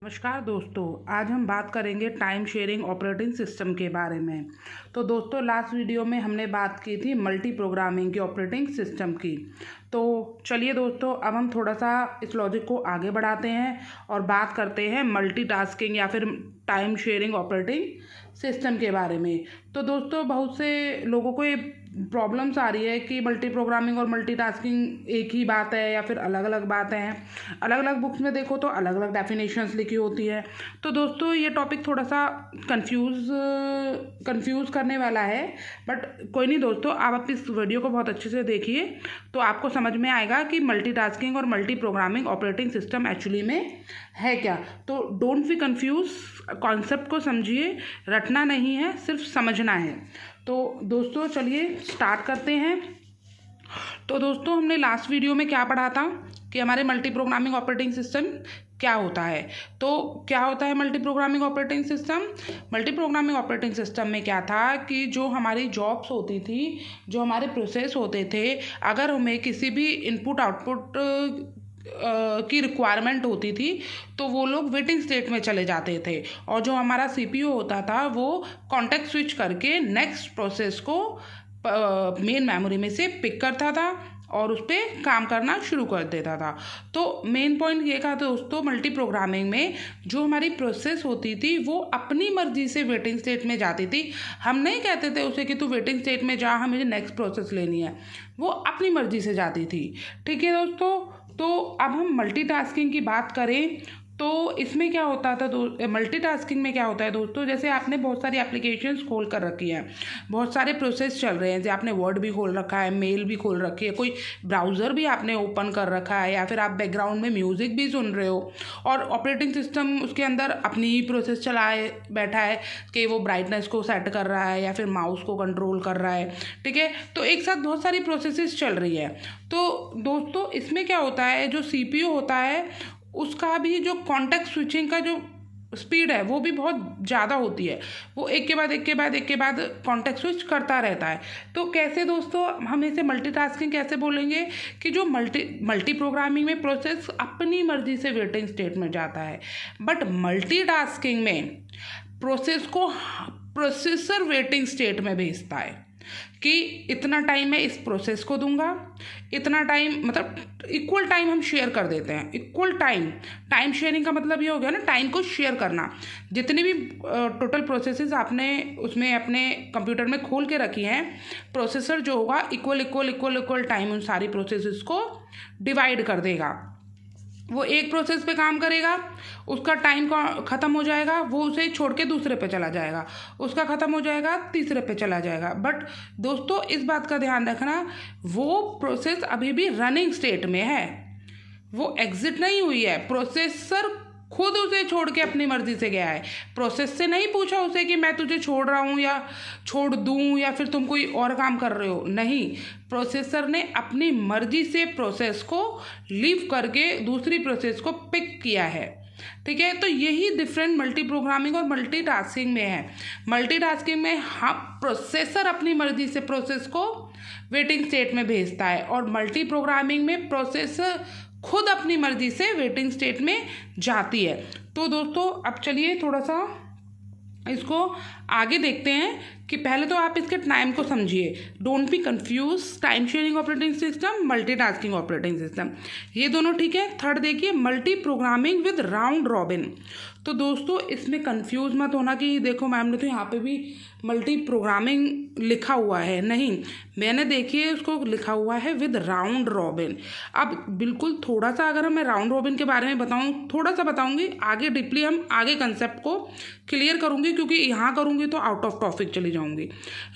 नमस्कार दोस्तों, आज हम बात करेंगे टाइम शेयरिंग ऑपरेटिंग सिस्टम के बारे में। तो दोस्तों, लास्ट वीडियो में हमने बात की थी मल्टी प्रोग्रामिंग की ऑपरेटिंग सिस्टम की। तो चलिए दोस्तों, अब हम थोड़ा सा इस लॉजिक को आगे बढ़ाते हैं और बात करते हैं मल्टीटास्किंग या फिर टाइम शेयरिंग ऑपरेटिंग सिस्टम के बारे में। तो दोस्तों, बहुत से लोगों को ये प्रॉब्लम्स आ रही है कि मल्टी प्रोग्रामिंग और मल्टीटास्किंग एक ही बात है या फिर अलग अलग बातें हैं। अलग अलग बुक्स में देखो तो अलग अलग डेफिनेशंस लिखी होती है। तो दोस्तों, ये टॉपिक थोड़ा सा कंफ्यूज करने वाला है, बट कोई नहीं दोस्तों, आप इस वीडियो को बहुत अच्छे से देखिए तो आपको समझ में आएगा कि मल्टीटास्किंग और multi programming operating system actually में है क्या। तो डोंट बी कंफ्यूज, कॉन्सेप्ट को समझिए, रटना नहीं है, सिर्फ समझना है। तो दोस्तों चलिए स्टार्ट करते हैं। तो दोस्तों, हमने लास्ट वीडियो में क्या पढ़ा था कि हमारे मल्टी प्रोग्रामिंग ऑपरेटिंग सिस्टम क्या होता है। तो क्या होता है multi programming operating system? Multi programming operating system में क्या था कि जो हमारी जॉब्स होती थी, जो हमारे प्रोसेस होते थे, अगर हमें किसी भी इनपुट आउटपुट की रिक्वायरमेंट होती थी तो वो लोग वेटिंग स्टेट में चले जाते थे, और जो हमारा सीपीयू होता था वो कॉन्टेक्ट स्विच करके नेक्स्ट प्रोसेस को मेन मेमोरी में से पिक करता था और उस पर काम करना शुरू कर देता था। तो मेन पॉइंट ये था दोस्तों, मल्टी प्रोग्रामिंग में जो हमारी प्रोसेस होती थी वो अपनी मर्जी से वेटिंग स्टेट में जाती थी। हम नहीं कहते थे उसे कि तू वेटिंग स्टेट में जा, हमें नेक्स्ट प्रोसेस लेनी है, वो अपनी मर्जी से जाती थी। ठीक है दोस्तों, तो अब हम मल्टीटास्किंग की बात करें तो इसमें क्या होता था मल्टीटास्किंग में क्या होता है दोस्तों, जैसे आपने बहुत सारी एप्लीकेशंस खोल कर रखी हैं, बहुत सारे प्रोसेस चल रहे हैं, जैसे आपने वर्ड भी खोल रखा है, मेल भी खोल रखी है, कोई ब्राउज़र भी आपने ओपन कर रखा है, या फिर आप बैकग्राउंड में म्यूज़िक भी सुन रहे हो, और ऑपरेटिंग सिस्टम उसके अंदर अपनी ही प्रोसेस चलाए बैठा है कि वो ब्राइटनेस को सेट कर रहा है या फिर माउस को कंट्रोल कर रहा है। ठीक है, तो एक साथ बहुत सारी प्रोसेसेस चल रही है। तो दोस्तों, इसमें क्या होता है, जो सीपीयू होता है उसका भी जो कॉन्टेक्ट स्विचिंग का जो स्पीड है वो भी बहुत ज़्यादा होती है। वो एक के बाद कॉन्टेक्ट स्विच करता रहता है। तो कैसे दोस्तों, हम इसे मल्टीटास्किंग कैसे बोलेंगे कि जो मल्टी प्रोग्रामिंग में प्रोसेस अपनी मर्जी से वेटिंग स्टेट में जाता है, बट मल्टीटास्किंग में प्रोसेस को प्रोसेसर वेटिंग स्टेट में भेजता है कि इतना टाइम मैं इस प्रोसेस को दूंगा, इतना टाइम, मतलब इक्वल टाइम हम शेयर कर देते हैं। इक्वल टाइम शेयरिंग का मतलब ये हो गया ना, टाइम को शेयर करना। जितनी भी टोटल प्रोसेसेस आपने उसमें अपने कंप्यूटर में खोल के रखी हैं, प्रोसेसर जो होगा इक्वल टाइम उन सारी प्रोसेसेस को डिवाइड कर देगा। वो एक प्रोसेस पे काम करेगा, उसका टाइम ख़त्म हो जाएगा, वो उसे छोड़ के दूसरे पे चला जाएगा, उसका ख़त्म हो जाएगा, तीसरे पे चला जाएगा। बट दोस्तों, इस बात का ध्यान रखना, वो प्रोसेस अभी भी रनिंग स्टेट में है, वो एग्जिट नहीं हुई है। प्रोसेसर खुद उसे छोड़ के अपनी मर्जी से गया है। प्रोसेस से नहीं पूछा उसे कि मैं तुझे छोड़ रहा हूँ या छोड़ दूँ या फिर तुम कोई और काम कर रहे हो, नहीं। प्रोसेसर ने अपनी मर्जी से प्रोसेस को लीव करके दूसरी प्रोसेस को पिक किया है। ठीक है, तो यही डिफरेंट मल्टी प्रोग्रामिंग और मल्टीटास्किंग में है। मल्टीटास्किंग में हम प्रोसेसर अपनी मर्जी से प्रोसेस को वेटिंग स्टेट में भेजता है, और मल्टी प्रोग्रामिंग में प्रोसेसर खुद अपनी मर्जी से वेटिंग स्टेट में जाती है। तो दोस्तों, अब चलिए थोड़ा सा इसको आगे देखते हैं कि पहले तो आप इसके टाइम को समझिए। Don't be confuse, time sharing operating system, multitasking operating system, ये दोनों ठीक है। थर्ड देखिए, multi programming with round robin. तो दोस्तों, इसमें कंफ्यूज मत होना कि देखो मैम ने तो यहाँ पे भी मल्टी प्रोग्रामिंग लिखा हुआ है, नहीं, मैंने देखिए उसको लिखा हुआ है विद राउंड रॉबिन। अब बिल्कुल थोड़ा सा अगर मैं राउंड रॉबिन के बारे में बताऊँ, थोड़ा सा बताऊँगी, आगे डीपली हम आगे कंसेप्ट को क्लियर करूँगी, क्योंकि यहाँ करूँगी तो आउट ऑफ टॉपिक चली जाऊँगी।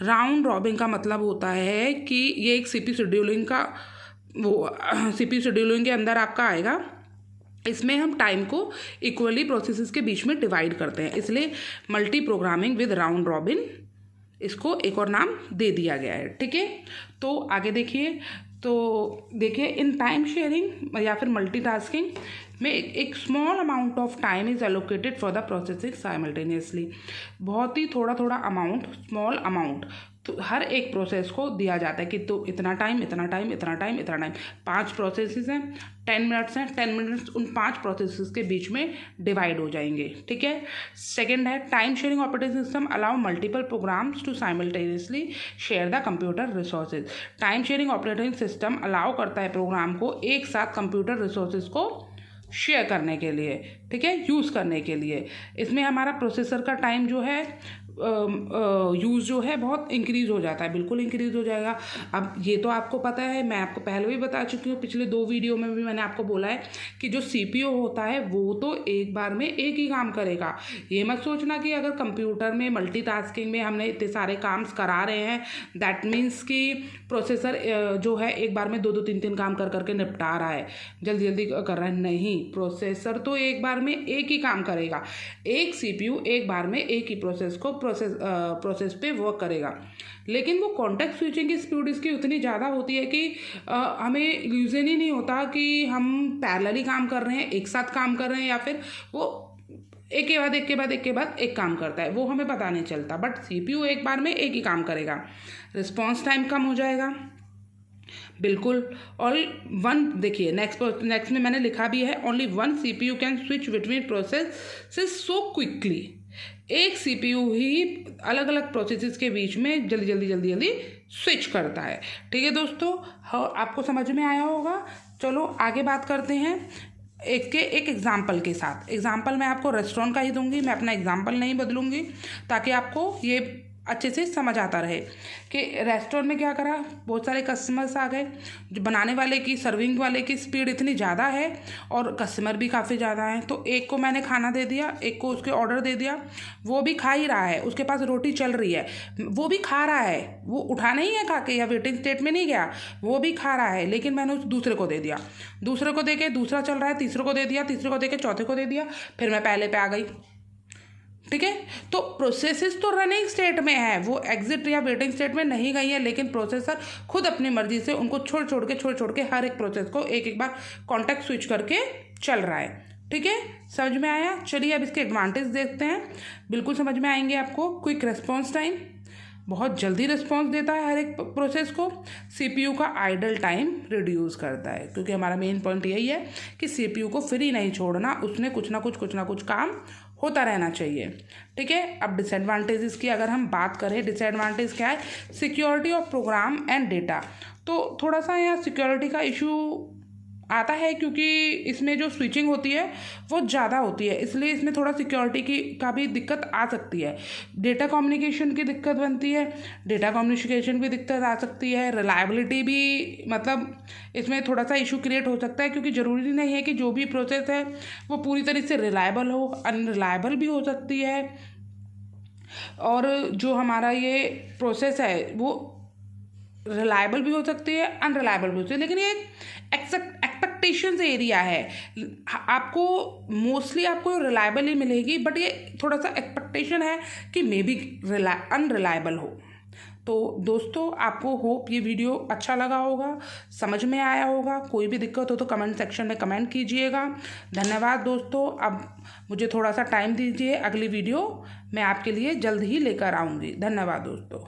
राउंड रॉबिन का मतलब होता है कि ये एक सीपीयू शेड्यूलिंग का सीपीयू शेड्यूलिंग के अंदर आपका आएगा। इसमें हम टाइम को इक्वली प्रोसेसेस के बीच में डिवाइड करते हैं, इसलिए multi programming with round robin इसको एक और नाम दे दिया गया है। ठीक है, तो आगे देखिए। तो देखिए, इन टाइम शेयरिंग या फिर मल्टीटास्किंग में एक small amount of time is allocated for the processing simultaneously. बहुत ही थोड़ा अमाउंट, स्मॉल अमाउंट तो हर एक प्रोसेस को दिया जाता है कि तो इतना टाइम इतना टाइम इतना टाइम इतना टाइम, 5 प्रोसेसेस हैं, 10 मिनट्स हैं, 10 मिनट्स उन 5 प्रोसेसेस के बीच में डिवाइड हो जाएंगे। ठीक है। सेकंड है time sharing operating system allow multiple programs to simultaneously share the computer resources. Time sharing operating system allow करता है प्रोग्राम को एक साथ कंप्यूटर रिसोर्सेज को शेयर करने के लिए, ठीक है, यूज़ करने के लिए। इसमें हमारा प्रोसेसर का टाइम जो है यूज़ जो है बहुत इंक्रीज़ हो जाता है, बिल्कुल इंक्रीज़ हो जाएगा। अब ये तो आपको पता है, मैं आपको पहले भी बता चुकी हूँ, पिछले 2 वीडियो में भी मैंने आपको बोला है कि जो CPU होता है वो तो एक बार में एक ही काम करेगा। ये मत सोचना कि अगर कंप्यूटर में मल्टीटास्किंग में हमने इतने सारे काम करा रहे हैं दैट मीन्स कि प्रोसेसर जो है एक बार में 2-2 3-3 काम कर करके निपटा रहा है, जल्दी जल्दी कर रहा है। नहीं, प्रोसेसर तो एक बार में एक ही काम करेगा। एक CPU एक बार में एक ही प्रोसेस पे वर्क करेगा, लेकिन वो कॉन्टेक्स्ट स्विचिंग की स्पीड इसकी उतनी ज़्यादा होती है कि हमें इल्यूजन ही नहीं होता कि हम पैरेलली काम कर रहे हैं, एक साथ काम कर रहे हैं, या फिर वो एक के बाद एक के बाद एक के बाद एक काम करता है, वो हमें पता नहीं चलता। बट CPU एक बार में एक ही काम करेगा, रिस्पॉन्स टाइम कम हो जाएगा बिल्कुल। ऑल वन, देखिए नेक्स्ट में मैंने लिखा भी है, only one CPU can switch between processes so quickly. एक CPU ही अलग अलग प्रोसेसेस के बीच में जल्दी स्विच करता है। ठीक है दोस्तों, हाँ, आपको समझ में आया होगा। चलो आगे बात करते हैं एक एग्जाम्पल के साथ। एग्जाम्पल मैं आपको रेस्टोरेंट का ही दूंगी, मैं अपना एग्जाम्पल नहीं बदलूंगी, ताकि आपको ये अच्छे से समझ आता रहे कि रेस्टोरेंट में क्या करा। बहुत सारे कस्टमर्स आ गए, जो बनाने वाले की, सर्विंग वाले की स्पीड इतनी ज़्यादा है और कस्टमर भी काफ़ी ज़्यादा हैं, तो एक को मैंने खाना दे दिया, एक को उसके ऑर्डर दे दिया, वो भी खा ही रहा है, उसके पास रोटी चल रही है, वो भी खा रहा है, वो उठा नहीं है खा के या वेटिंग स्टेट में नहीं गया, वो भी खा रहा है, लेकिन मैंने उस दूसरे को दे दिया, दूसरे को दे के दूसरा चल रहा है, तीसरे को दे दिया, तीसरे को दे के चौथे को दे दिया, फिर मैं पहले पे आ गई। ठीक है, तो प्रोसेसेस तो रनिंग स्टेट में है, वो एग्जिट या वेटिंग स्टेट में नहीं गई है, लेकिन प्रोसेसर खुद अपनी मर्जी से उनको छोड़ के हर एक प्रोसेस को एक बार कॉन्टेक्ट स्विच करके चल रहा है। ठीक है, समझ में आया। चलिए अब इसके एडवांटेज देखते हैं, बिल्कुल समझ में आएंगे आपको। क्विक रिस्पॉन्स टाइम, बहुत जल्दी रिस्पॉन्स देता है हर एक प्रोसेस को। CPU का आइडल टाइम रिड्यूस करता है, क्योंकि हमारा मेन पॉइंट यही है कि CPU को फ्री नहीं छोड़ना, उसने कुछ ना कुछ काम होता रहना चाहिए। ठीक है, अब डिसएडवांटेजेस की अगर हम बात करें, डिसएडवांटेज क्या है, security of program and data. तो थोड़ा सा यहाँ सिक्योरिटी का इशू आता है, क्योंकि इसमें जो स्विचिंग होती है वो ज़्यादा होती है, इसलिए इसमें थोड़ा सिक्योरिटी का भी दिक्कत आ सकती है। डेटा कम्युनिकेशन की दिक्कत बनती है, डेटा कम्युनिकेशन की दिक्कत आ सकती है। रिलायबिलिटी भी, मतलब इसमें थोड़ा सा इशू क्रिएट हो सकता है, क्योंकि ज़रूरी नहीं है कि जो भी प्रोसेस है वो पूरी तरह से रिलायबल हो, अनरिलायबल भी हो सकती है। और जो हमारा ये प्रोसेस है वो रिलायबल भी हो सकती है, अनरिलायबल भी हो सकती है, लेकिन ये एक्सपेक्टेशंस एरिया है। आपको मोस्टली आपको रिलायबल ही मिलेगी, बट ये थोड़ा सा एक्सपेक्टेशन है कि मे बी अनरिलायबल हो। तो दोस्तों, आपको होप ये वीडियो अच्छा लगा होगा, समझ में आया होगा। कोई भी दिक्कत हो तो कमेंट सेक्शन में कमेंट कीजिएगा। धन्यवाद दोस्तों। अब मुझे थोड़ा सा टाइम दीजिए, अगली वीडियो मैं आपके लिए जल्द ही लेकर आऊँगी। धन्यवाद दोस्तों।